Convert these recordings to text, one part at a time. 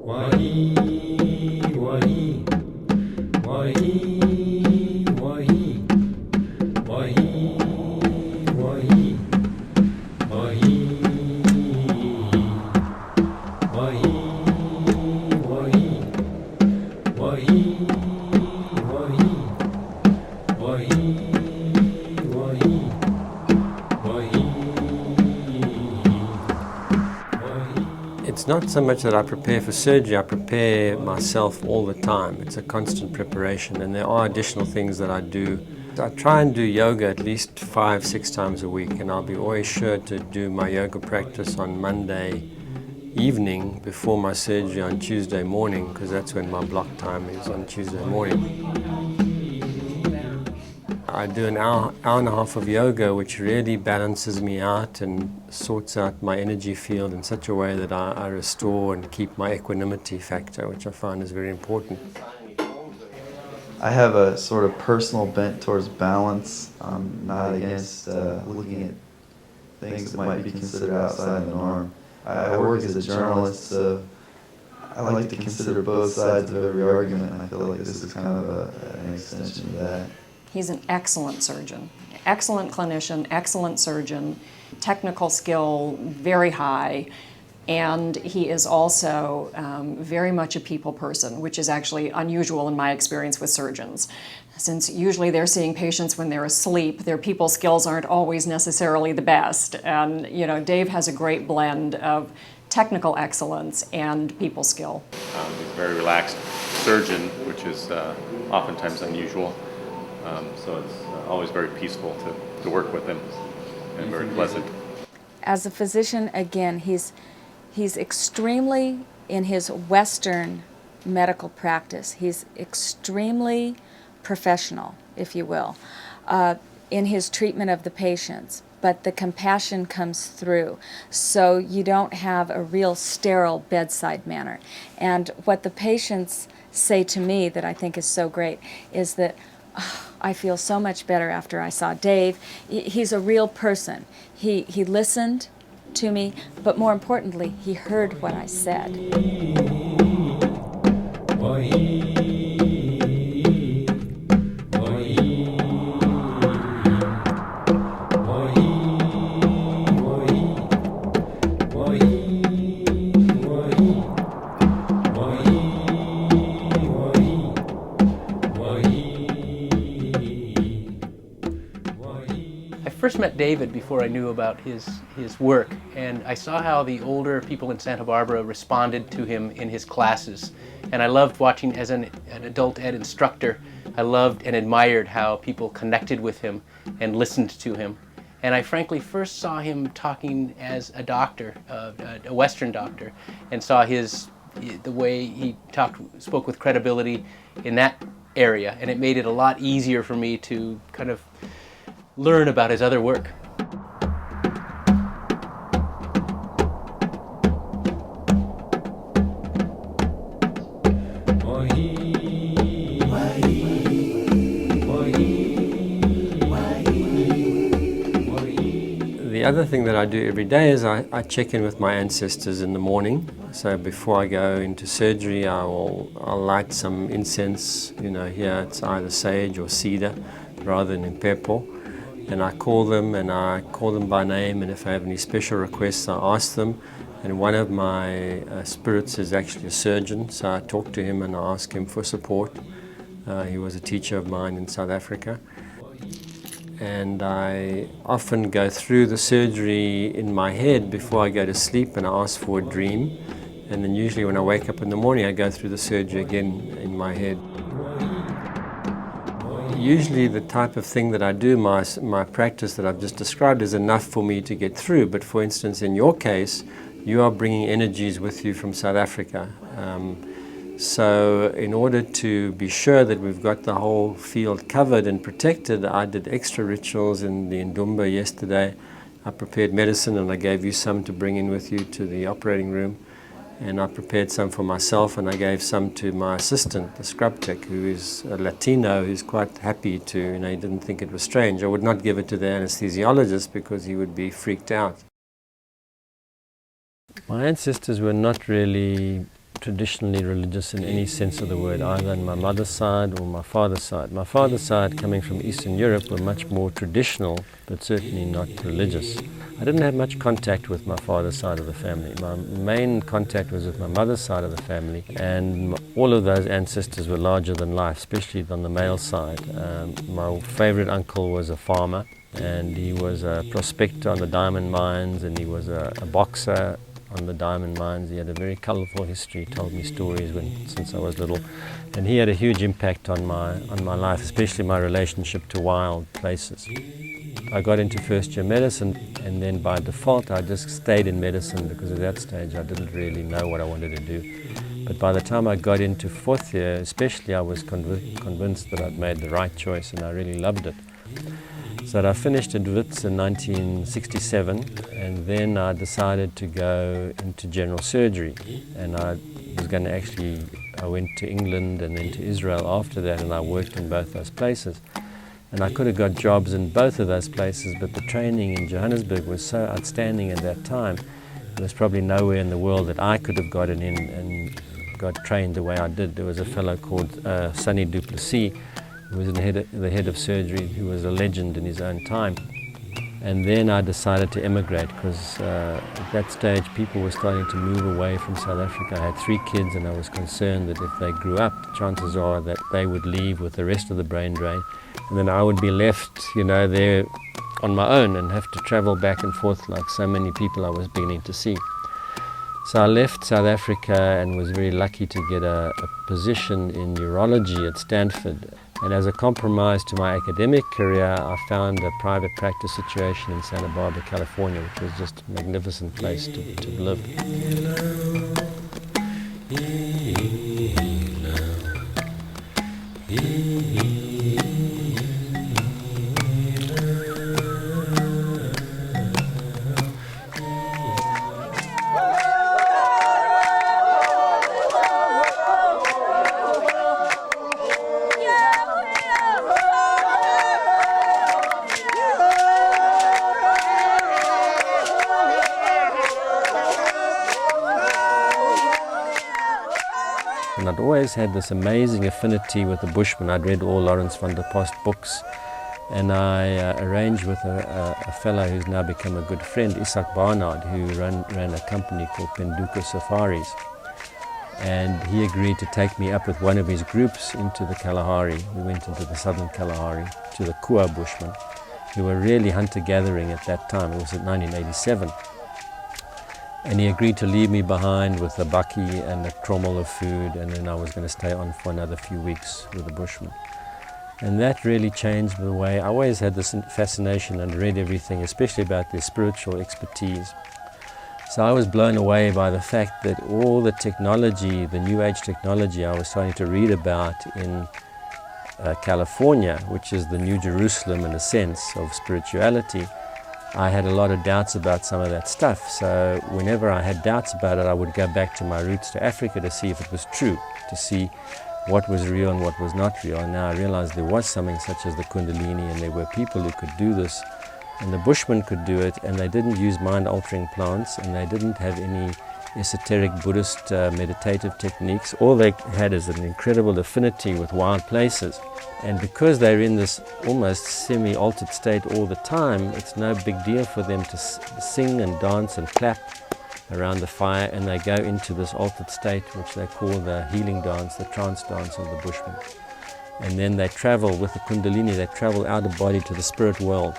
Wahi, wahi, wahi, wahi, wahi, wahi, wahi, wahi, wahi, wahi, It's not so much that I prepare for surgery, I prepare myself all the time. It's a constant preparation, and there are additional things that I do. I try and do yoga at least 5-6 times a week, and I'll be always sure to do my yoga practice on Monday evening before my surgery on Tuesday morning, because that's when my block time is, on Tuesday morning. I do an hour and a half of yoga, which really balances me out and sorts out my energy field in such a way that I restore and keep my equanimity factor, which I find is very important. I have a sort of personal bent towards balance. I'm not against looking at things that might be considered outside the norm. I work as a journalist, so I like to consider both sides of every argument, and I feel like this is kind of an extension of that. He's an excellent surgeon, excellent clinician, excellent surgeon, technical skill very high, and he is also very much a people person, which is actually unusual in my experience with surgeons. Since usually they're seeing patients when they're asleep, their people skills aren't always necessarily the best. And you know, Dave has a great blend of technical excellence and people skill. He's a very relaxed surgeon, which is oftentimes unusual. So it's always very peaceful to work with him and very pleasant. As a physician, again, he's extremely, in his Western medical practice, he's extremely professional, if you will, in his treatment of the patients. But the compassion comes through, so you don't have a real sterile bedside manner. And what the patients say to me that I think is so great is that, oh, I feel so much better after I saw Dave. He's a real person. He listened to me, but more importantly, he heard what I said. I first met David before I knew about his work, and I saw how the older people in Santa Barbara responded to him in his classes. And I loved watching, as an adult ed instructor, I loved and admired how people connected with him and listened to him. And I frankly first saw him talking as a doctor, a Western doctor, and saw the way he spoke with credibility in that area, and it made it a lot easier for me to kind of learn about his other work. The other thing that I do every day is I check in with my ancestors in the morning. So before I go into surgery, I'll light some incense. You know, here it's either sage or cedar rather than impepo. And I call them by name, and if I have any special requests, I ask them. And one of my spirits is actually a surgeon, so I talk to him and I ask him for support. He was a teacher of mine in South Africa. And I often go through the surgery in my head before I go to sleep, and I ask for a dream. And then usually when I wake up in the morning, I go through the surgery again in my head. Usually the type of thing that I do, my practice that I've just described, is enough for me to get through. But for instance, in your case, you are bringing energies with you from South Africa. So in order to be sure that we've got the whole field covered and protected, I did extra rituals in the Ndumba yesterday. I prepared medicine and I gave you some to bring in with you to the operating room. And I prepared some for myself, and I gave some to my assistant, the scrub tech, who is a Latino, who's quite happy to, he didn't think it was strange. I would not give it to the anesthesiologist because he would be freaked out. My ancestors were not really traditionally religious in any sense of the word, either on my mother's side or my father's side. My father's side, coming from Eastern Europe, were much more traditional, but certainly not religious. I didn't have much contact with my father's side of the family. My main contact was with my mother's side of the family, and all of those ancestors were larger than life, especially on the male side. My favorite uncle was a farmer, and he was a prospector on the diamond mines, and he was a boxer on the diamond mines. He had a very colourful history. He told me stories since I was little, and he had a huge impact on my life, especially my relationship to wild places. I got into first year medicine, and then by default I just stayed in medicine, because at that stage I didn't really know what I wanted to do. But by the time I got into fourth year especially, I was convinced that I'd made the right choice, and I really loved it. So I finished at WITS in 1967, and then I decided to go into general surgery, and I went to England and then to Israel after that, and I worked in both those places. And I could have got jobs in both of those places, but the training in Johannesburg was so outstanding at that time. There's probably nowhere in the world that I could have gotten in and got trained the way I did. There was a fellow called Sonny Duplessis, who was the head of surgery, who was a legend in his own time. And then I decided to emigrate, because at that stage people were starting to move away from South Africa. I had 3 kids, and I was concerned that if they grew up, chances are that they would leave with the rest of the brain drain, and then I would be left, there on my own and have to travel back and forth like so many people I was beginning to see. So I left South Africa and was very lucky to get a position in neurology at Stanford. And as a compromise to my academic career, I found a private practice situation in Santa Barbara, California, which was just a magnificent place to live. And I'd always had this amazing affinity with the Bushmen. I'd read all Lawrence van der Post books, and I arranged with a fellow who's now become a good friend, Isak Barnard, who ran a company called Penduka Safaris. And he agreed to take me up with one of his groups into the Kalahari. We went into the southern Kalahari to the Kua Bushmen, who were really hunter-gathering at that time. It was in 1987. And he agreed to leave me behind with a bakkie and a trommel of food, and then I was going to stay on for another few weeks with the Bushmen. And that really changed the way. I always had this fascination and read everything, especially about their spiritual expertise. So I was blown away by the fact that all the technology, the New Age technology I was starting to read about in California, which is the New Jerusalem in a sense of spirituality, I had a lot of doubts about some of that stuff. So whenever I had doubts about it, I would go back to my roots to Africa to see if it was true, to see what was real and what was not real. And now I realized there was something such as the Kundalini, and there were people who could do this, and the Bushmen could do it, and they didn't use mind-altering plants, and they didn't have any esoteric Buddhist meditative techniques. All they had is an incredible affinity with wild places. And because they're in this almost semi-altered state all the time, it's no big deal for them to sing and dance and clap around the fire, and they go into this altered state, which they call the healing dance, the trance dance of the Bushmen. And then they travel with the Kundalini, they travel out of body to the spirit world.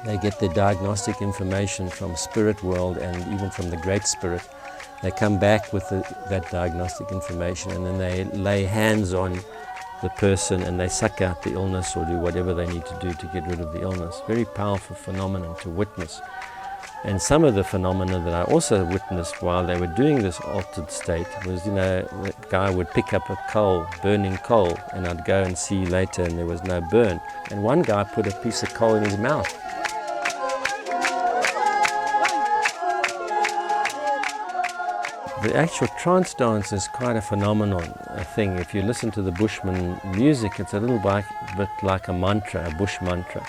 They get their diagnostic information from spirit world and even from the Great Spirit. They come back with that diagnostic information, and then they lay hands on the person and they suck out the illness or do whatever they need to do to get rid of the illness. Very powerful phenomenon to witness. And some of the phenomena that I also witnessed while they were doing this altered state was, the guy would pick up a coal, burning coal, and I'd go and see later and there was no burn. And one guy put a piece of coal in his mouth. The actual trance dance is quite a phenomenal thing. If you listen to the Bushman music, it's a little bit like a mantra, a bush mantra.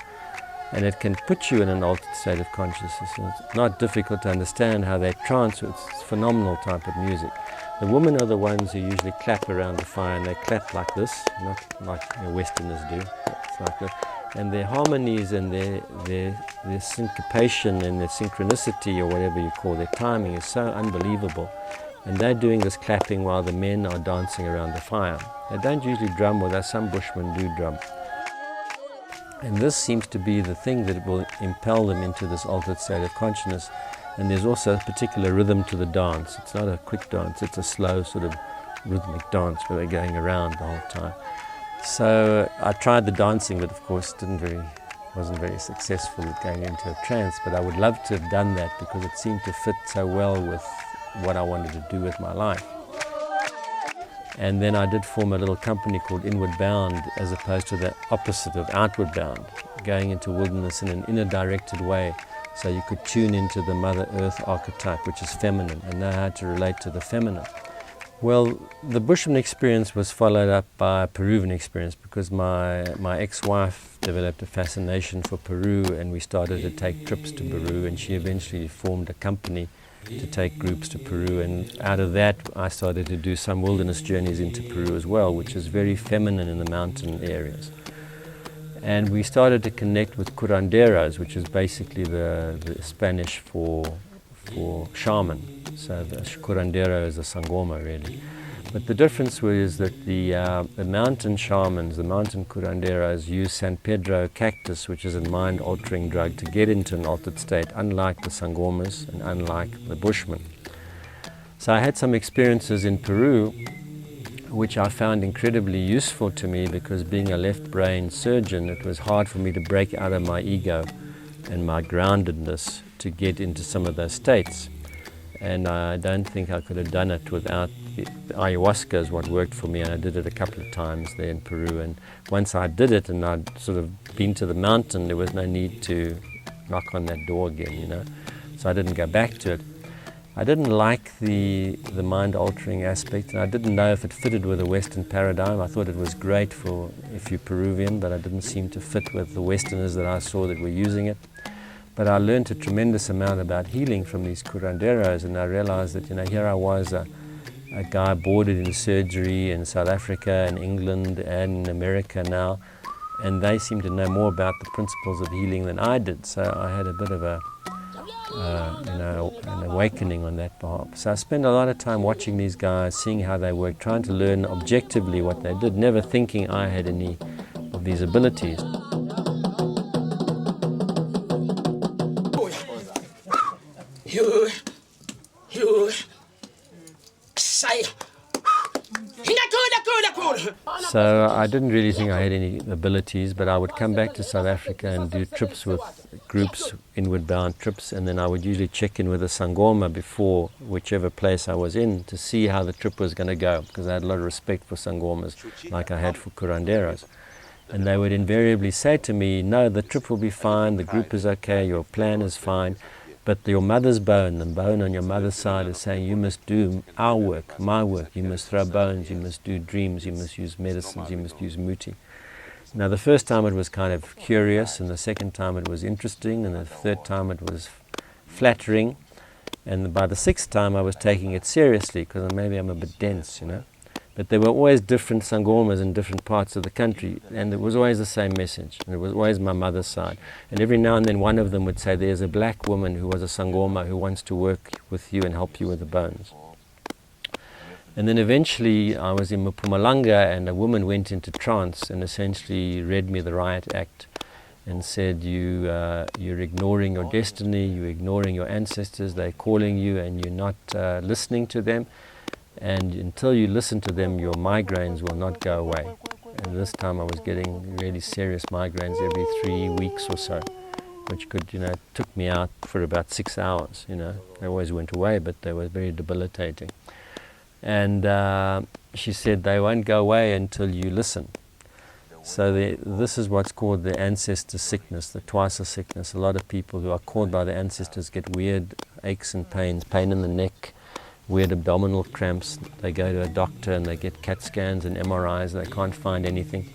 And it can put you in an altered state of consciousness. It's not difficult to understand how they trance. It's a phenomenal type of music. The women are the ones who usually clap around the fire, and they clap like this, not like Westerners do. It's like this. And their harmonies and their syncopation and their synchronicity, or whatever you call their timing, is so unbelievable. And they're doing this clapping while the men are dancing around the fire. They don't usually drum, although some Bushmen do drum. And this seems to be the thing that will impel them into this altered state of consciousness. And there's also a particular rhythm to the dance. It's not a quick dance, it's a slow sort of rhythmic dance where they're going around the whole time. So I tried the dancing, but of course wasn't very successful at going into a trance. But I would love to have done that because it seemed to fit so well with what I wanted to do with my life. And then I did form a little company called Inward Bound, as opposed to the opposite of Outward Bound, going into wilderness in an inner directed way, so you could tune into the Mother Earth archetype, which is feminine, and know how to relate to the feminine. Well, the Bushman experience was followed up by a Peruvian experience, because my ex-wife developed a fascination for Peru, and we started to take trips to Peru, and she eventually formed a company to take groups to Peru, and out of that I started to do some wilderness journeys into Peru as well, which is very feminine in the mountain areas. And we started to connect with curanderos, which is basically the Spanish for shaman. So the curandero is a sangoma, really. But the difference was that the mountain shamans, the mountain curanderos, use San Pedro cactus, which is a mind-altering drug, to get into an altered state, unlike the sangomas and unlike the Bushmen. So I had some experiences in Peru which I found incredibly useful to me, because being a left-brain surgeon, it was hard for me to break out of my ego and my groundedness to get into some of those states. And I don't think I could have done it without the ayahuasca is what worked for me, and I did it a couple of times there in Peru. And once I did it and I'd sort of been to the mountain, there was no need to knock on that door again, you know. So I didn't go back to it. I didn't like the mind-altering aspect, and I didn't know if it fitted with the Western paradigm. I thought it was great for if you're Peruvian, but it didn't seem to fit with the Westerners that I saw that were using it. But I learned a tremendous amount about healing from these curanderos, and I realized that, you know, here I was, a guy boarded in surgery in South Africa and England and in America now, and they seemed to know more about the principles of healing than I did. So I had a bit of an awakening on that behalf. So I spent a lot of time watching these guys, seeing how they work, trying to learn objectively what they did, never thinking I had any of these abilities. So I didn't really think I had any abilities, but I would come back to South Africa and do trips with groups, inward bound trips, and then I would usually check in with a sangoma before whichever place I was in to see how the trip was going to go, because I had a lot of respect for sangomas like I had for curanderos. And they would invariably say to me, no, the trip will be fine, the group is okay, your plan is fine, but your mother's bone, the bone on your mother's side, is saying you must do our work, my work. You must throw bones, you must do dreams, you must use medicines, you must use muti. Now the first time it was kind of curious, and the second time it was interesting, and the third time it was flattering, and by the sixth time I was taking it seriously, because maybe I'm a bit dense, you know. But there were always different sangomas in different parts of the country, and it was always the same message, and it was always my mother's side. And every now and then one of them would say, there's a black woman who was a sangoma who wants to work with you and help you with the bones. And then eventually I was in Mpumalanga, and a woman went into trance and essentially read me the Riot Act and said, you're ignoring your destiny, you're ignoring your ancestors, they're calling you and you're not listening to them. And until you listen to them, your migraines will not go away. And this time I was getting really serious migraines every 3 weeks or so, which could, took me out for about 6 hours, They always went away, but they were very debilitating. And she said, they won't go away until you listen. So this is what's called the ancestor sickness, the Twasa sickness. A lot of people who are called by the ancestors get weird aches and pains, pain in the neck, weird abdominal cramps. They go to a doctor and they get CAT scans and MRIs. They can't find anything.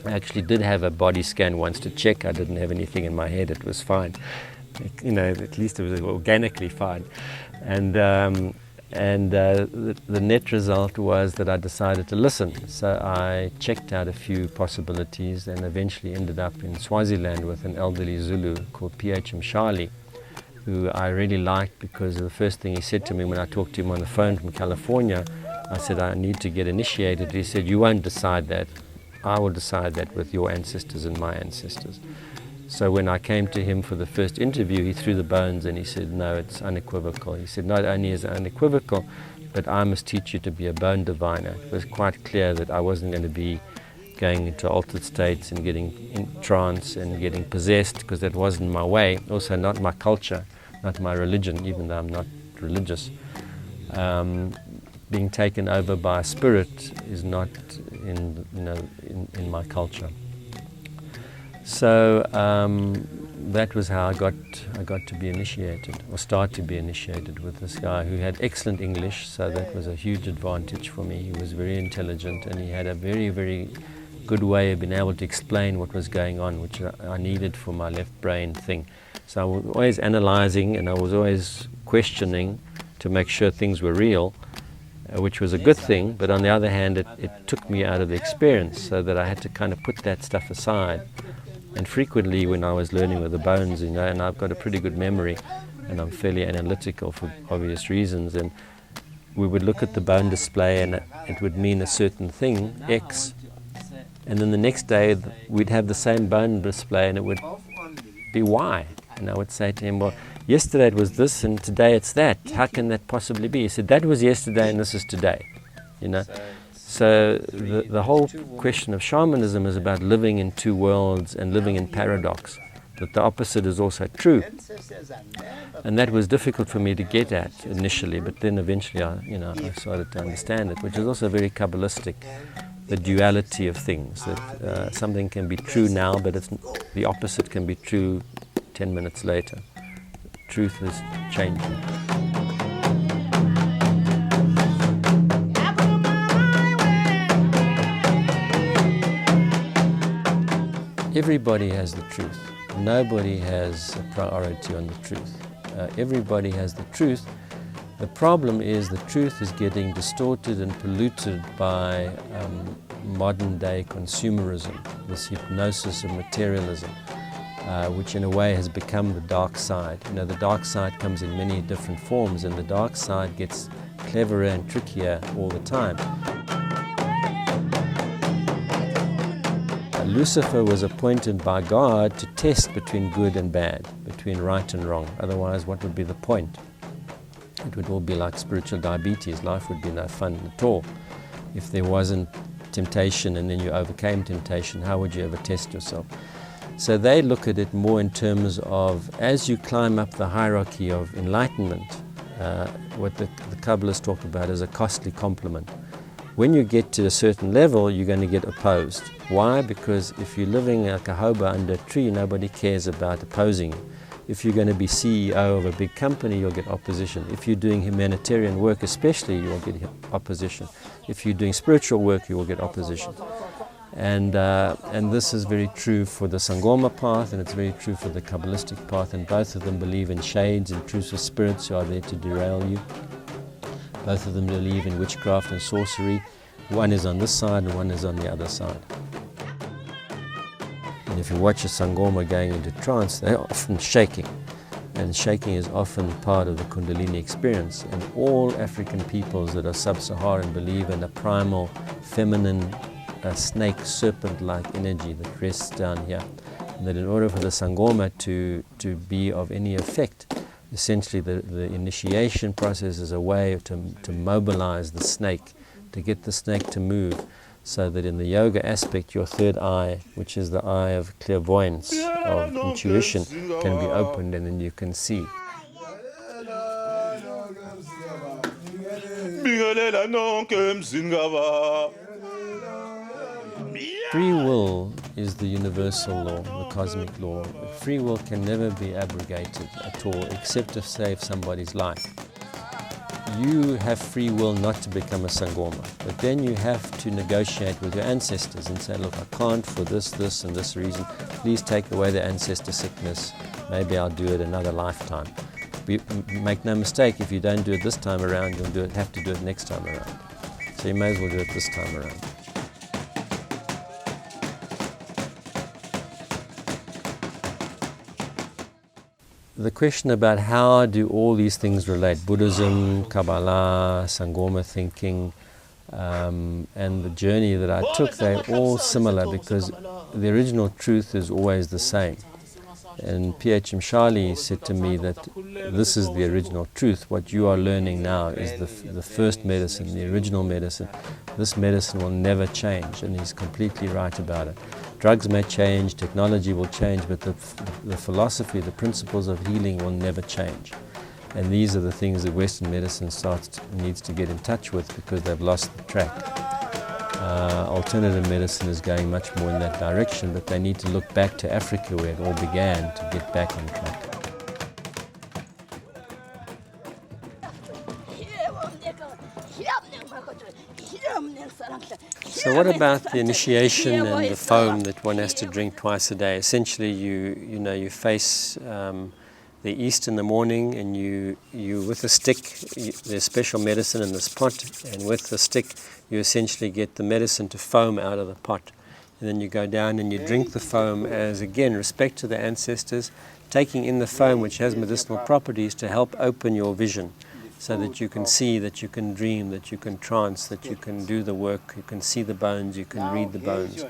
I actually did have a body scan once to check. I didn't have anything in my head. It was fine. At least it was organically fine. And And the net result was that I decided to listen. So I checked out a few possibilities and eventually ended up in Swaziland with an elderly Zulu called P.H. Mshali, who I really liked because the first thing he said to me when I talked to him on the phone from California, I said, I need to get initiated. He said, you won't decide that. I will decide that with your ancestors and my ancestors. So when I came to him for the first interview, he threw the bones and he said, no, it's unequivocal. He said, not only is it unequivocal, but I must teach you to be a bone diviner. It was quite clear that I wasn't going to be going into altered states and getting in trance and getting possessed, because that wasn't my way. Also not my culture, not my religion, even though I'm not religious. Being taken over by a spirit is not in my culture. So that was how I got to be initiated, or start to be initiated with this guy who had excellent English, so that was a huge advantage for me. He was very intelligent and he had a very, very good way of being able to explain what was going on, which I needed for my left brain thing. So I was always analyzing and I was always questioning to make sure things were real, which was a good thing, but on the other hand it took me out of the experience, so that I had to kind of put that stuff aside. And frequently when I was learning with the bones, and I've got a pretty good memory and I'm fairly analytical for obvious reasons, and we would look at the bone display and it would mean a certain thing, X, and then the next day we'd have the same bone display and it would be Y. And I would say to him, well, yesterday it was this and today it's that. How can that possibly be? He said, that was yesterday and this is today. So the whole question of shamanism is about living in two worlds and living in paradox, that the opposite is also true. And that was difficult for me to get at initially, but then eventually I started to understand it, which is also very Kabbalistic, the duality of things, that something can be true now, but the opposite can be true 10 minutes later. Truth is changing. Everybody has the truth. Nobody has a priority on the truth. Everybody has the truth. The problem is the truth is getting distorted and polluted by modern day consumerism, this hypnosis of materialism, which in a way has become the dark side. The dark side comes in many different forms, and the dark side gets cleverer and trickier all the time. Lucifer was appointed by God to test between good and bad, between right and wrong. Otherwise, what would be the point? It would all be like spiritual diabetes. Life would be no fun at all. If there wasn't temptation and then you overcame temptation, how would you ever test yourself? So they look at it more in terms of, as you climb up the hierarchy of enlightenment, what the Kabbalists talk about is a costly compliment. When you get to a certain level, you're going to get opposed. Why? Because if you're living like a hobo under a tree, nobody cares about opposing you. If you're going to be CEO of a big company, you'll get opposition. If you're doing humanitarian work especially, you'll get opposition. If you're doing spiritual work, you will get opposition. And this is very true for the Sangoma path, and it's very true for the Kabbalistic path, and both of them believe in shades, intrusive spirits who are there to derail you. Both of them believe in witchcraft and sorcery. One is on this side and one is on the other side. And if you watch a Sangoma going into trance, they're often shaking. And shaking is often part of the Kundalini experience. And all African peoples that are sub-Saharan believe in a primal, feminine, snake, serpent-like energy that rests down here. And that in order for the Sangoma to be of any effect, essentially the initiation process is a way to mobilize the snake, to get the snake to move, so that in the yoga aspect, your third eye, which is the eye of clairvoyance, of intuition, can be opened and then you can see. Free will is the universal law, the cosmic law. Free will can never be abrogated at all, except to save somebody's life. You have free will not to become a Sangoma, but then you have to negotiate with your ancestors and say, look, I can't for this, and this reason. Please take away the ancestor sickness. Maybe I'll do it another lifetime. make no mistake, if you don't do it this time around, you'll have to do it next time around. So you may as well do it this time around. The question about how do all these things relate, Buddhism, Kabbalah, Sangoma thinking, and the journey that I took, they're all similar because the original truth is always the same. And P.H.M. Shali said to me that this is the original truth. What you are learning now is the first medicine, the original medicine. This medicine will never change, and he's completely right about it. Drugs may change, technology will change, but the philosophy, the principles of healing will never change. And these are the things that Western medicine needs to get in touch with because they've lost the track. Alternative medicine is going much more in that direction, but they need to look back to Africa where it all began to get back on track. So what about the initiation and the foam that one has to drink twice a day? Essentially, you face the east in the morning, and you with a stick, there's special medicine in this pot, and with the stick you essentially get the medicine to foam out of the pot. And then you go down and you drink the foam as, again, respect to the ancestors, taking in the foam which has medicinal properties to help open your vision so that you can see, that you can dream, that you can trance, that you can do the work, you can see the bones, you can read the bones,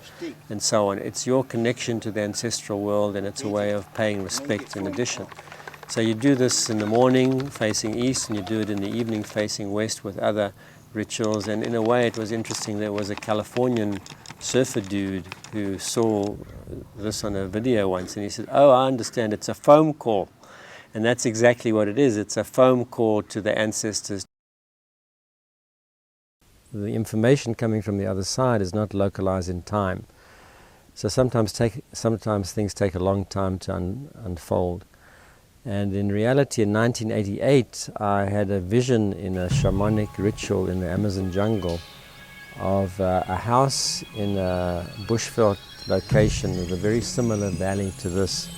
and so on. It's your connection to the ancestral world, and it's a way of paying respect in addition. So you do this in the morning facing east, and you do it in the evening facing west with other rituals. And in a way it was interesting. There was a Californian surfer dude who saw this on a video once, and he said, "Oh, I understand, it's a foam call." And that's exactly what it is. It's a foam call to the ancestors. The information coming from the other side is not localized in time. So sometimes things take a long time to unfold. And in reality, in 1988, I had a vision in a shamanic ritual in the Amazon jungle of a house in a bushveld location with a very similar valley to this,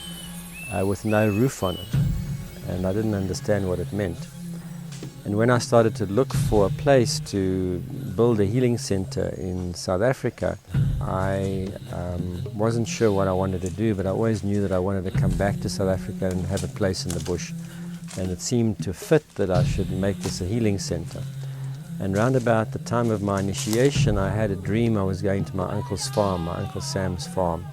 with no roof on it. And I didn't understand what it meant. And when I started to look for a place to build a healing center in South Africa, I wasn't sure what I wanted to do, but I always knew that I wanted to come back to South Africa and have a place in the bush. And it seemed to fit that I should make this a healing center. And round about the time of my initiation, I had a dream I was going to my uncle's farm, my Uncle Sam's farm.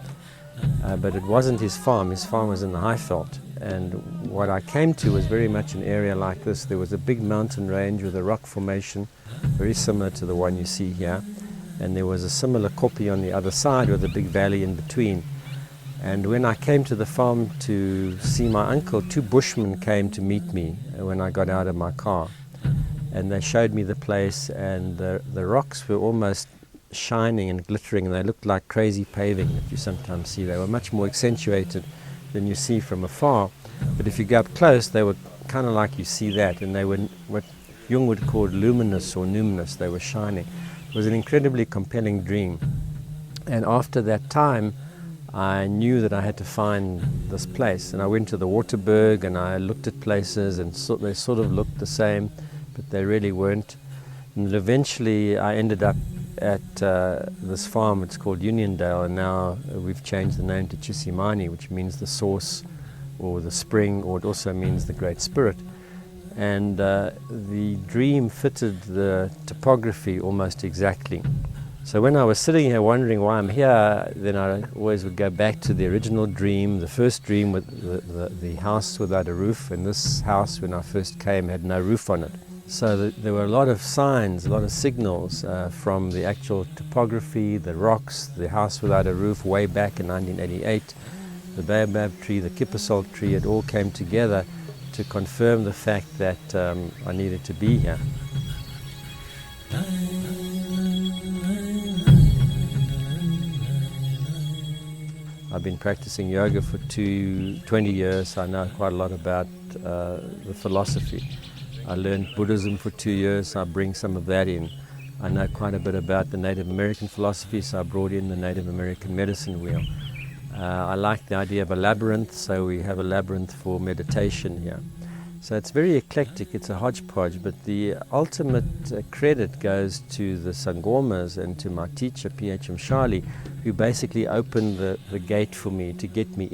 But it wasn't his farm was in the Highveld. And what I came to was very much an area like this. There was a big mountain range with a rock formation, very similar to the one you see here. And there was a similar kopje on the other side with a big valley in between. And when I came to the farm to see my uncle, two bushmen came to meet me when I got out of my car. And they showed me the place, and the rocks were almost shining and glittering, and they looked like crazy paving that you sometimes see. They were much more accentuated than you see from afar. But if you go up close, they were kind of like you see that, and they were what Jung would call luminous or numinous. They were shining. It was an incredibly compelling dream. And after that time, I knew that I had to find this place. And I went to the Waterberg and I looked at places, and they sort of looked the same, but they really weren't. And eventually I ended up at this farm. It's called Uniondale, and now we've changed the name to Chisimani, which means the source or the spring, or it also means the Great Spirit. And the dream fitted the topography almost exactly. So when I was sitting here wondering why I'm here, then I always would go back to the original dream, the first dream with the house without a roof. And this house, when I first came, had no roof on it. So there were a lot of signs, a lot of signals from the actual topography, the rocks, the house without a roof way back in 1988, the baobab tree, the kippersol tree. It all came together to confirm the fact that I needed to be here. I've been practicing yoga for 20 years. So I know quite a lot about the philosophy. I learned Buddhism for 2 years, so I bring some of that in. I know quite a bit about the Native American philosophy, so I brought in the Native American medicine wheel. I like the idea of a labyrinth, so we have a labyrinth for meditation here. So it's very eclectic, it's a hodgepodge, but the ultimate credit goes to the Sangomas and to my teacher, P.H.M. Shali, who basically opened the gate for me to get me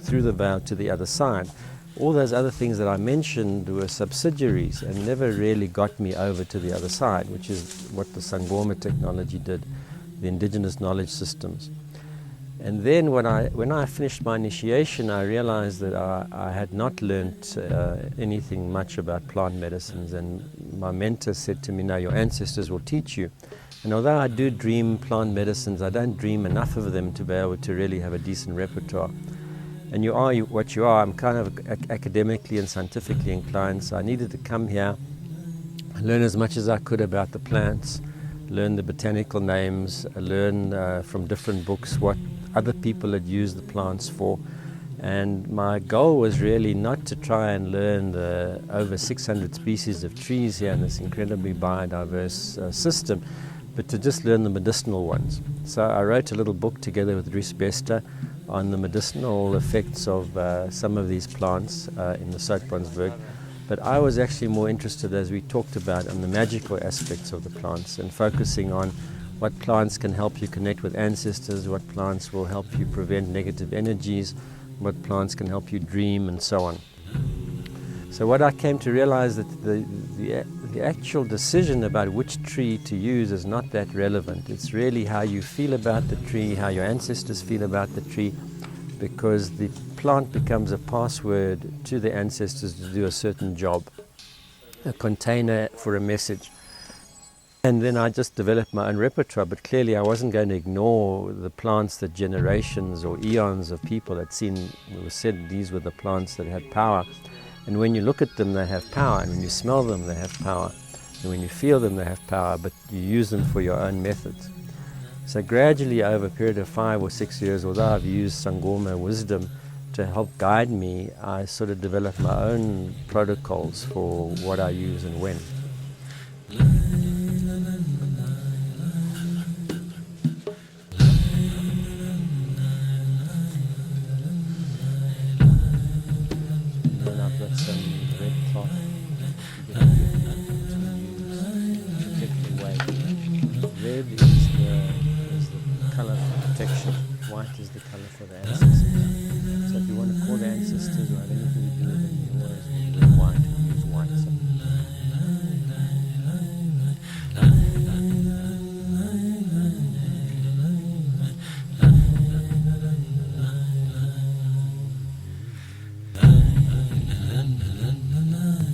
through the veil to the other side. All those other things that I mentioned were subsidiaries and never really got me over to the other side, which is what the Sangoma technology did, the indigenous knowledge systems. And then when I finished my initiation, I realized that I had not learnt anything much about plant medicines, and my mentor said to me, no, your ancestors will teach you. And although I do dream plant medicines, I don't dream enough of them to be able to really have a decent repertoire. And you are what you are. I'm kind of academically and scientifically inclined, so I needed to come here, learn as much as I could about the plants, learn the botanical names, learn from different books what other people had used the plants for. And my goal was really not to try and learn the over 600 species of trees here in this incredibly biodiverse system, but to just learn the medicinal ones. So I wrote a little book together with Rhys Bester on the medicinal effects of some of these plants in the Soutpansberg. But I was actually more interested, as we talked about, on the magical aspects of the plants and focusing on what plants can help you connect with ancestors, what plants will help you prevent negative energies, what plants can help you dream, and so on. So what I came to realize that the actual decision about which tree to use is not that relevant. It's really how you feel about the tree, how your ancestors feel about the tree, because the plant becomes a password to the ancestors to do a certain job, a container for a message. And then I just developed my own repertoire, but clearly I wasn't going to ignore the plants that generations or eons of people had seen. It was said these were the plants that had power. And when you look at them, they have power. And when you smell them, they have power. And when you feel them, they have power, but you use them for your own methods. So gradually, over a period of 5 or 6 years, although I've used Sangoma wisdom to help guide me, I sort of developed my own protocols for what I use and when. And I've got some red cloth to get to use in a particular way. Red is the color for protection. White is the color for the ancestors. So if you want to call the ancestors or have anything to do with them, you always wear white and use white.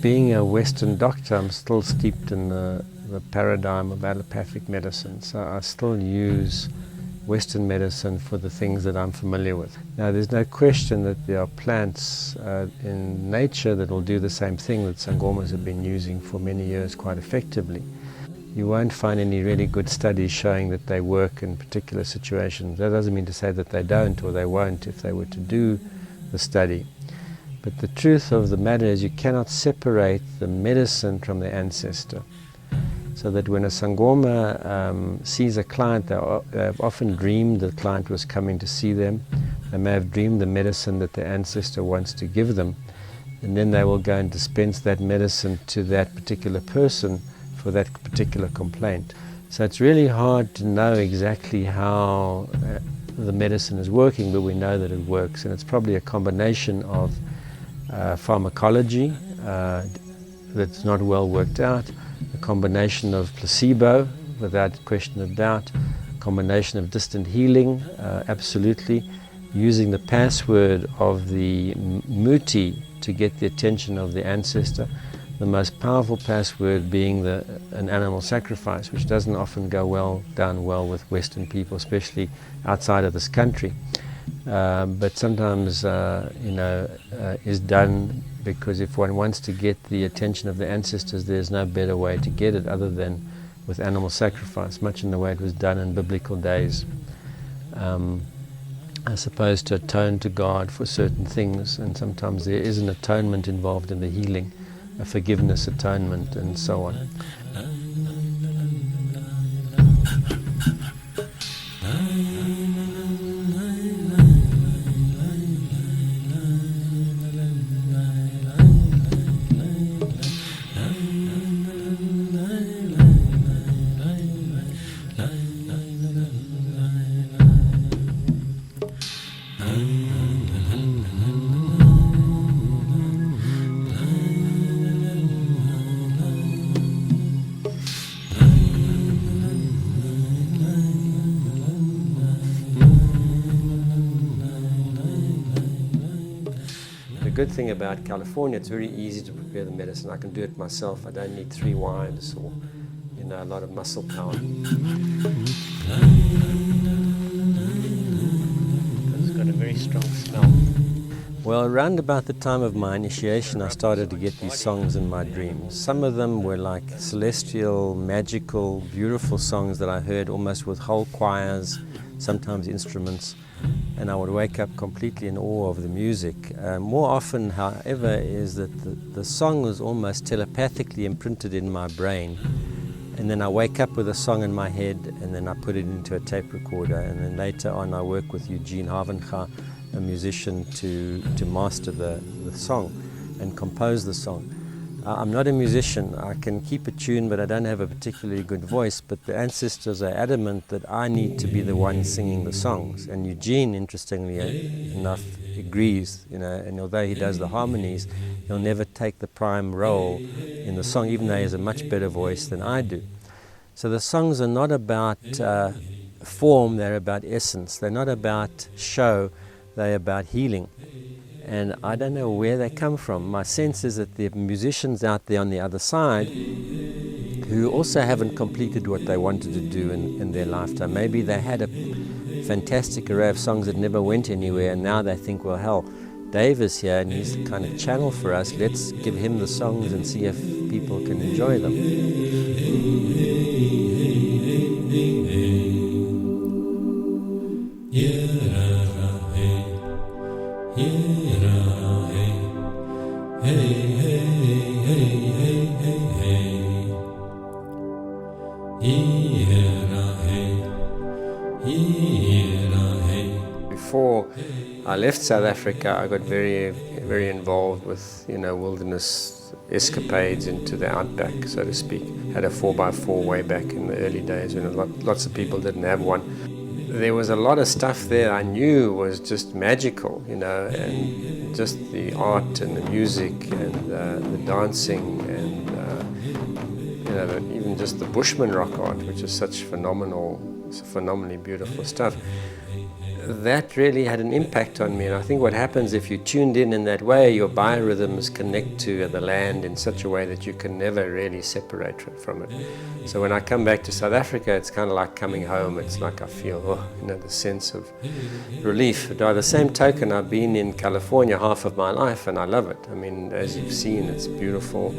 Being a Western doctor, I'm still steeped in the paradigm of allopathic medicine, so I still use Western medicine for the things that I'm familiar with. Now, there's no question that there are plants in nature that will do the same thing that Sangomas have been using for many years quite effectively. You won't find any really good studies showing that they work in particular situations. That doesn't mean to say that they don't or they won't if they were to do the study. But the truth of the matter is you cannot separate the medicine from the ancestor. So that when a Sangoma sees a client, they've often dreamed the client was coming to see them. They may have dreamed the medicine that the ancestor wants to give them. And then they will go and dispense that medicine to that particular person for that particular complaint. So it's really hard to know exactly how the medicine is working, but we know that it works. And it's probably a combination of pharmacology that's not well worked out, a combination of placebo, without question of doubt, a combination of distant healing, absolutely, using the password of the muti to get the attention of the ancestor, the most powerful password being an animal sacrifice, which doesn't often go down well with Western people, especially outside of this country. But sometimes, is done because if one wants to get the attention of the ancestors, there's no better way to get it other than with animal sacrifice, much in the way it was done in biblical days. I suppose to atone to God for certain things, and sometimes there is an atonement involved in the healing, a forgiveness atonement, and so on. good thing about California, it's very easy to prepare the medicine. I can do it myself. I don't need 3 wives or, you know, a lot of muscle power. It's got a very strong smell. Well, around about the time of my initiation, I started to get these songs in my dreams. Some of them were like celestial, magical, beautiful songs that I heard almost with whole choirs, sometimes instruments, and I would wake up completely in awe of the music. More often, however, is that the song was almost telepathically imprinted in my brain, and then I wake up with a song in my head, and then I put it into a tape recorder, and then later on I work with Eugene Havencha, a musician, to master the song and compose the song. I'm not a musician. I can keep a tune, but I don't have a particularly good voice. But the ancestors are adamant that I need to be the one singing the songs. And Eugene, interestingly enough, agrees. You know, and although he does the harmonies, he'll never take the prime role in the song, even though he has a much better voice than I do. So the songs are not about form; they're about essence. They're not about show. They're about healing. And I don't know where they come from. My sense is that there are musicians out there on the other side who also haven't completed what they wanted to do in their lifetime. Maybe they had a fantastic array of songs that never went anywhere, and now they think, well, hell, Dave is here and he's the kind of channel for us. Let's give him the songs and see if people can enjoy them. Before I left South Africa, I got very, very involved with, you know, wilderness escapades into the outback, so to speak. Had a 4x4 way back in the early days when lots of people didn't have one. There was a lot of stuff there I knew was just magical, you know, and just the art and the music and the dancing and, you know, even just the Bushman rock art, which is such phenomenally beautiful stuff. That really had an impact on me, and I think what happens if you tuned in that way, your biorhythms connect to the land in such a way that you can never really separate from it. So when I come back to South Africa, it's kind of like coming home. It's like I feel, you know, the sense of relief. But by the same token, I've been in California half of my life, and I love it. I mean, as you've seen, it's beautiful.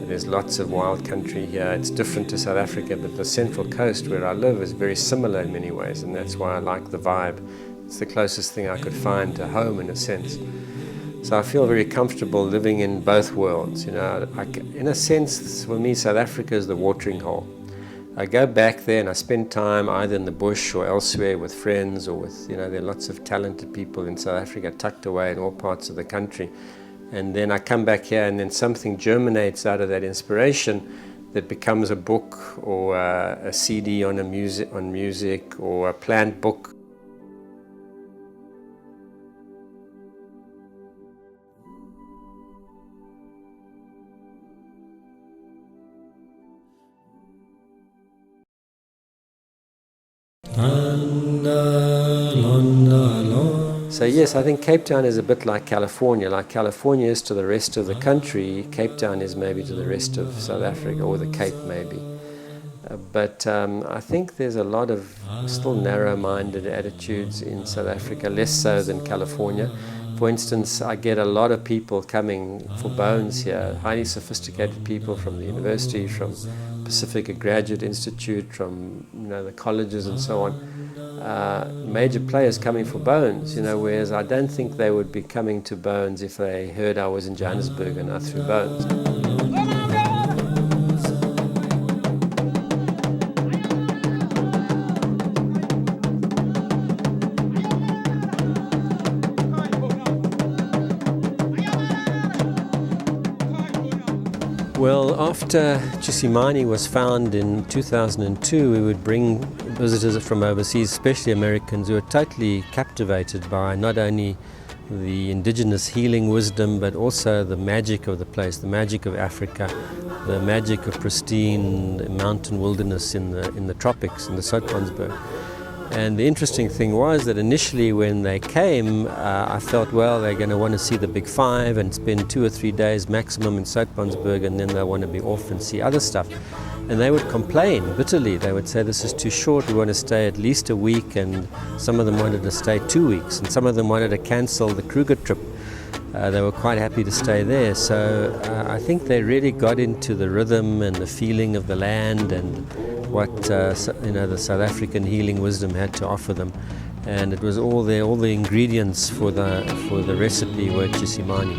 There's lots of wild country here. It's different to South Africa, but the Central Coast where I live is very similar in many ways, and that's why I like the vibe. It's the closest thing I could find to home in a sense. So I feel very comfortable living in both worlds. You know, in a sense, for me, South Africa is the watering hole. I go back there and I spend time either in the bush or elsewhere with friends or with, you know, there are lots of talented people in South Africa tucked away in all parts of the country. And then I come back here and then something germinates out of that inspiration that becomes a book or a CD on music or a planned book. So yes, I think Cape Town is a bit like California. Like California is to the rest of the country, Cape Town is maybe to the rest of South Africa, or the Cape maybe. But I think there's a lot of still narrow-minded attitudes in South Africa, less so than California. For instance, I get a lot of people coming for bones here, highly sophisticated people from the university, from Pacifica Graduate Institute, from, you know, the colleges and so on. Major players coming for bones, you know, whereas I don't think they would be coming to bones if they heard I was in Johannesburg and I threw bones. Well, after Chisimani was found in 2002, we would bring visitors from overseas, especially Americans, who were totally captivated by not only the indigenous healing wisdom, but also the magic of the place, the magic of Africa, the magic of pristine mountain wilderness in the tropics, in the Soutpansberg. And the interesting thing was that initially when they came, I felt, well, they're going to want to see the Big Five and spend 2 or 3 days maximum in Zoutpansberg, and then they'll want to be off and see other stuff. And they would complain bitterly. They would say, this is too short, we want to stay at least a week, and some of them wanted to stay 2 weeks, and some of them wanted to cancel the Kruger trip. They were quite happy to stay there. So I think they really got into the rhythm and the feeling of the land and what the South African healing wisdom had to offer them. And it was all there, all the ingredients for the recipe were Chisimani.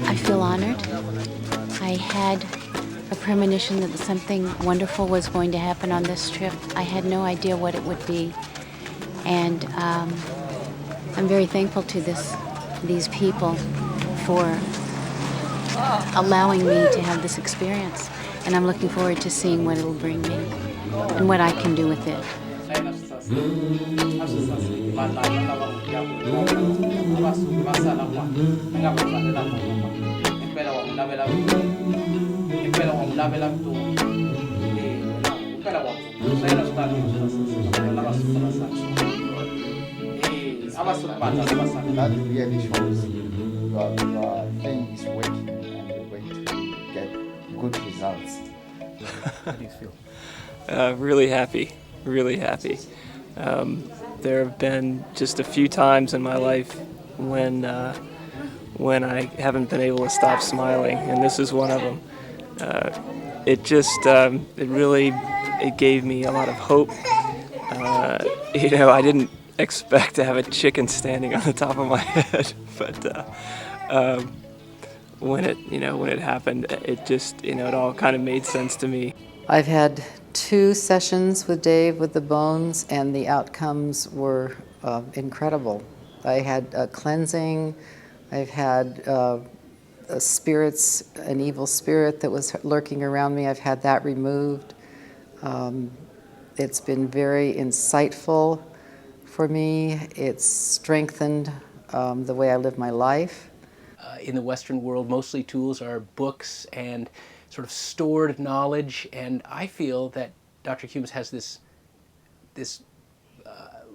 I feel honored. I had a premonition that something wonderful was going to happen on this trip. I had no idea what it would be. And I'm very thankful to these people for allowing me to have this experience. And I'm looking forward to seeing what it'll bring me and what I can do with it. That really shows your thing is working and you're going to get good results. How do you feel? Really happy, really happy. There have been just a few times in my life when I haven't been able to stop smiling, and this is one of them. It gave me a lot of hope. I didn't expect to have a chicken standing on the top of my head, but when it happened, it just, it all kind of made sense to me. I've had 2 sessions with Dave with the bones, and the outcomes were incredible. I had a cleansing. I've had an evil spirit that was lurking around me. I've had that removed. It's been very insightful for me. It's strengthened the way I live my life. In the Western world, mostly tools are books and sort of stored knowledge, and I feel that Dr. Humes has this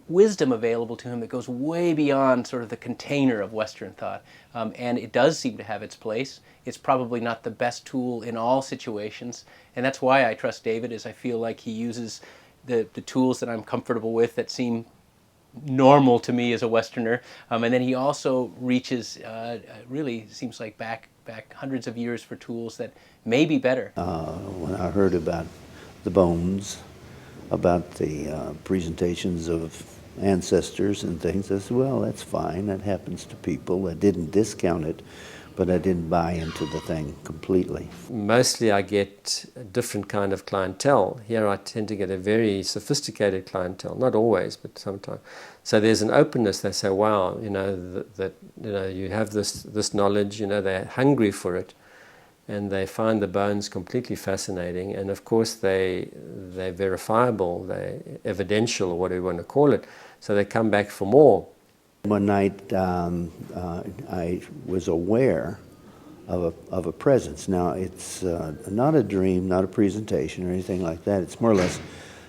wisdom available to him that goes way beyond sort of the container of Western thought, and it does seem to have its place. It's probably not the best tool in all situations, and that's why I trust David, is I feel like he uses the tools that I'm comfortable with, that seem normal to me as a Westerner, and then he also reaches, really seems like back hundreds of years for tools that may be better. When I heard about the bones, about the presentations of ancestors and things, I said, well, that's fine, that happens to people. I didn't discount it, but I didn't buy into the thing completely. Mostly I get a different kind of clientele. Here I tend to get a very sophisticated clientele, not always, but sometimes. So there's an openness. They say, wow, you have this knowledge, they're hungry for it, and they find the bones completely fascinating. And of course they're verifiable, they're evidential, or whatever you want to call it. So they come back for more. One night I was aware of a presence. Now it's not a dream, not a presentation or anything like that. It's more or less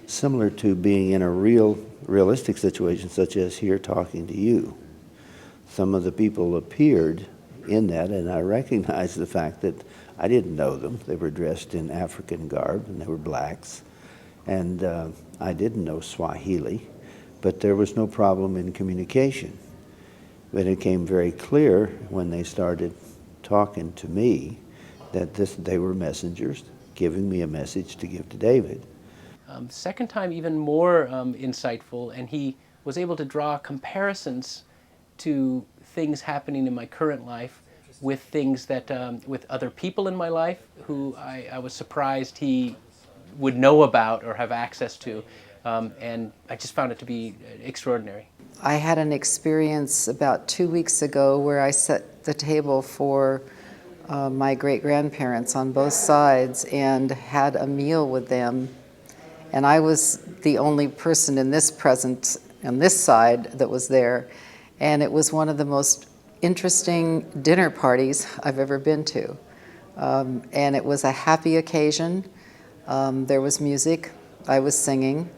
similar to being in a realistic situation, such as here talking to you. Some of the people appeared in that, and I recognized the fact that I didn't know them. They were dressed in African garb, and they were blacks, and I didn't know Swahili, but there was no problem in communication. But it became very clear when they started talking to me that they were messengers giving me a message to give to David. Second time even more insightful, and he was able to draw comparisons to things happening in my current life with things that, with other people in my life who I was surprised he would know about or have access to. And I just found it to be extraordinary. I had an experience about 2 weeks ago where I set the table for my great-grandparents on both sides and had a meal with them. And I was the only person in this present on this side that was there. And it was one of the most interesting dinner parties I've ever been to. And it was a happy occasion. There was music. I was singing.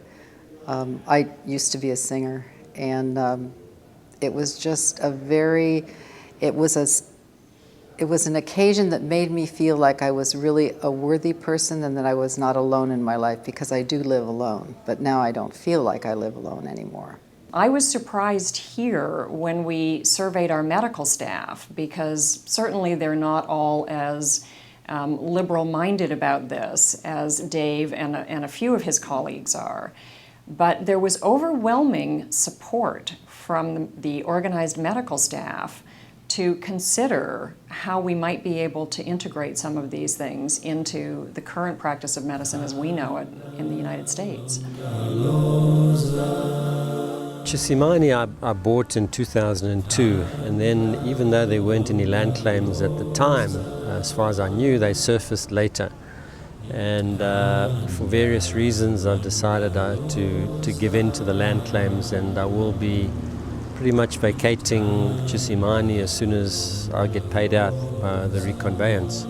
I used to be a singer. And it was just it was an occasion that made me feel like I was really a worthy person and that I was not alone in my life, because I do live alone, but now I don't feel like I live alone anymore. I was surprised here when we surveyed our medical staff, because certainly they're not all as liberal-minded about this as Dave and a few of his colleagues are. But there was overwhelming support from the organized medical staff to consider how we might be able to integrate some of these things into the current practice of medicine as we know it in the United States. Chisimani I bought in 2002, and then even though there weren't any land claims at the time, as far as I knew, they surfaced later. And for various reasons I've decided to give in to the land claims, and I will be pretty much vacating Chisimani as soon as I get paid out the reconveyance.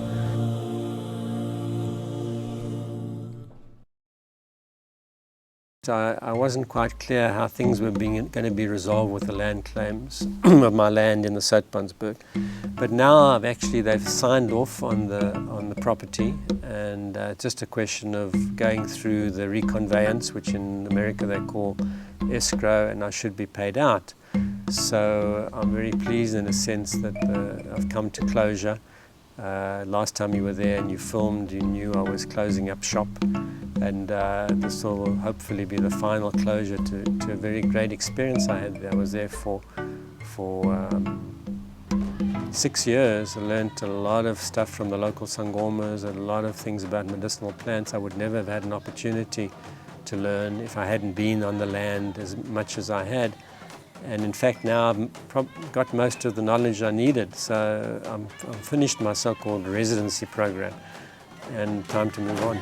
I wasn't quite clear how things were going to be resolved with the land claims of my land in the Soutpansberg. But now they've signed off on the property, and it's just a question of going through the reconveyance, which in America they call escrow, and I should be paid out. So I'm very pleased in a sense that I've come to closure. Last time you were there and you filmed, you knew I was closing up shop, and this will hopefully be the final closure to a very great experience I had. I was there for 6 years. I learned a lot of stuff from the local sangomas and a lot of things about medicinal plants I would never have had an opportunity to learn if I hadn't been on the land as much as I had. And in fact now I've got most of the knowledge I needed, so I'm finished my so-called residency program and time to move on.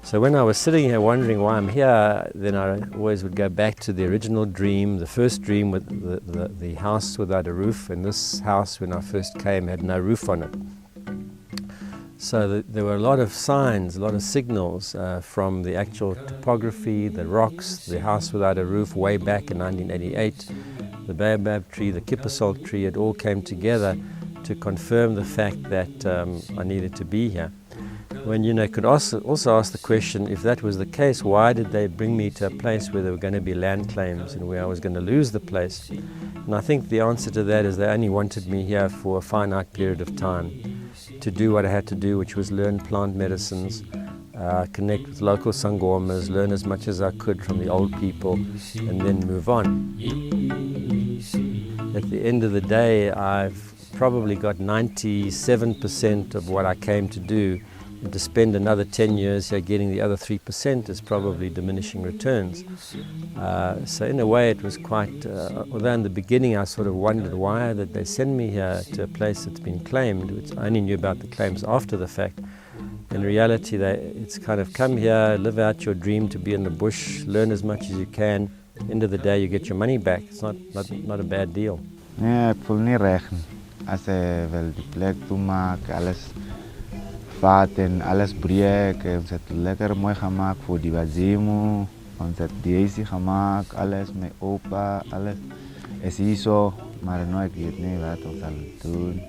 So when I was sitting here wondering why I'm here, then I always would go back to the original dream, the first dream with the house without a roof, and this house when I first came had no roof on it. So there were a lot of signs, a lot of signals from the actual topography, the rocks, the house without a roof way back in 1988, the baobab tree, the kipper salt tree, it all came together to confirm the fact that I needed to be here. When could also ask the question, if that was the case, why did they bring me to a place where there were going to be land claims and where I was going to lose the place? And I think the answer to that is they only wanted me here for a finite period of time to do what I had to do, which was learn plant medicines, connect with local sangomas, learn as much as I could from the old people, and then move on. At the end of the day, I've probably got 97% of what I came to do, and to spend another 10 years here getting the other 3% is probably diminishing returns. So in a way it was quite, although in the beginning I sort of wondered why did they send me here to a place that's been claimed, which I only knew about the claims after the fact. In reality it's kind of come here, live out your dream to be in the bush, learn as much as you can, end of the day you get your money back. It's not a bad deal. Nee, ek voel nie reg nie. As wel die plek toemaak, alles vat en alles breek, ons het lekker mooi gemaakt voor die wazimu, ons het die huisie gemaakt, alles met opa, alles is hier zo, maar nooit weet nie wat ons zal doen.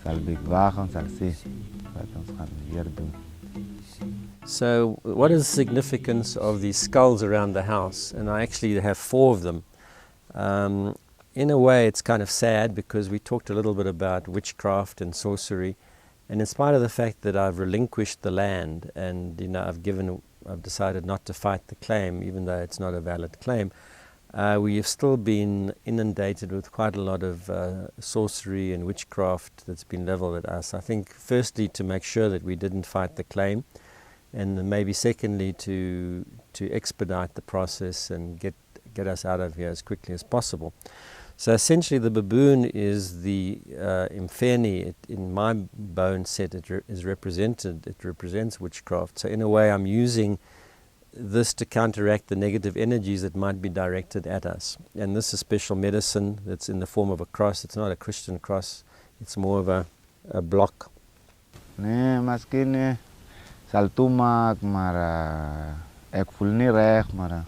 Zal bewaken, ons zal zien wat ons gaan hier doen. So what is the significance of these skulls around the house? And I actually have 4 of them. In a way it's kind of sad because we talked a little bit about witchcraft and sorcery, and in spite of the fact that I've relinquished the land and I've decided not to fight the claim even though it's not a valid claim, We have still been inundated with quite a lot of sorcery and witchcraft that's been leveled at us. I think firstly to make sure that we didn't fight the claim, and then maybe secondly to expedite the process and get us out of here as quickly as possible. So essentially the baboon is the Mfeni. In my bone set it represents witchcraft. So in a way I'm using this to counteract the negative energies that might be directed at us. And this is special medicine that's in the form of a cross. It's not a Christian cross, it's more of a block. Nee, maskine saltumak mara ek fulni reg mara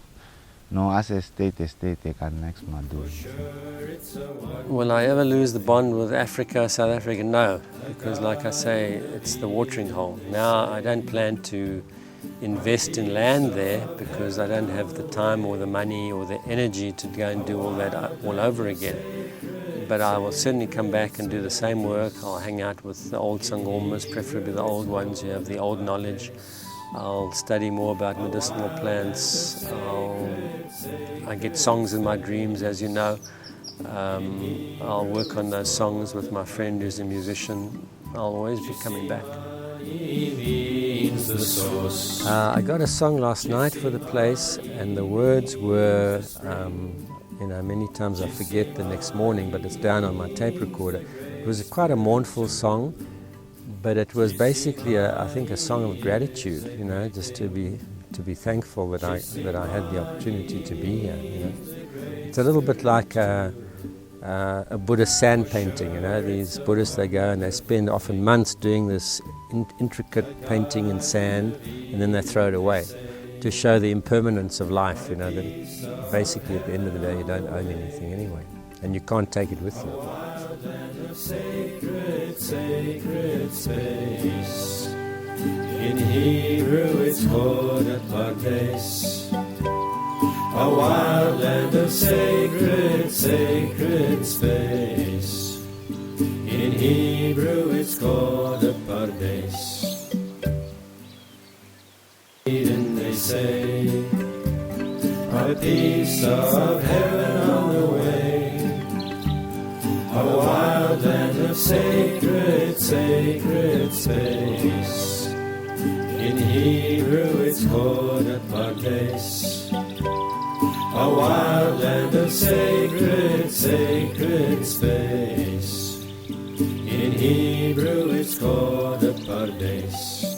no as estate kan next maar doen. Will I ever lose the bond with Africa, South Africa? No, because like I say, it's the watering hole. Now I don't plan to invest in land there because I don't have the time or the money or the energy to go and do all that all over again. But I will certainly come back and do the same work. I'll hang out with the old Sangomas, preferably the old ones who have the old knowledge. I'll study more about medicinal plants. I get songs in my dreams, as you know. I'll work on those songs with my friend who's a musician. I'll always be coming back. I got a song last night for the place, and the words were, many times I forget the next morning, but it's down on my tape recorder. It was quite a mournful song, but it was basically, I think, a song of gratitude. Just to be thankful that I had the opportunity to be here. It's a little bit like a Buddhist sand painting. These Buddhists, they go and they spend often months doing this intricate painting in sand, and then they throw it away to show the impermanence of life. That basically at the end of the day you don't own anything anyway, and you can't take it with you. Sacred space. In Hebrew it's called a pardes. A wild land of sacred space. In Hebrew it's called a pardes. And they say, a piece of heaven on the way. A wild land of sacred space. In Hebrew it's called a pardes. A wild land of sacred space. In Hebrew it's called a pardes.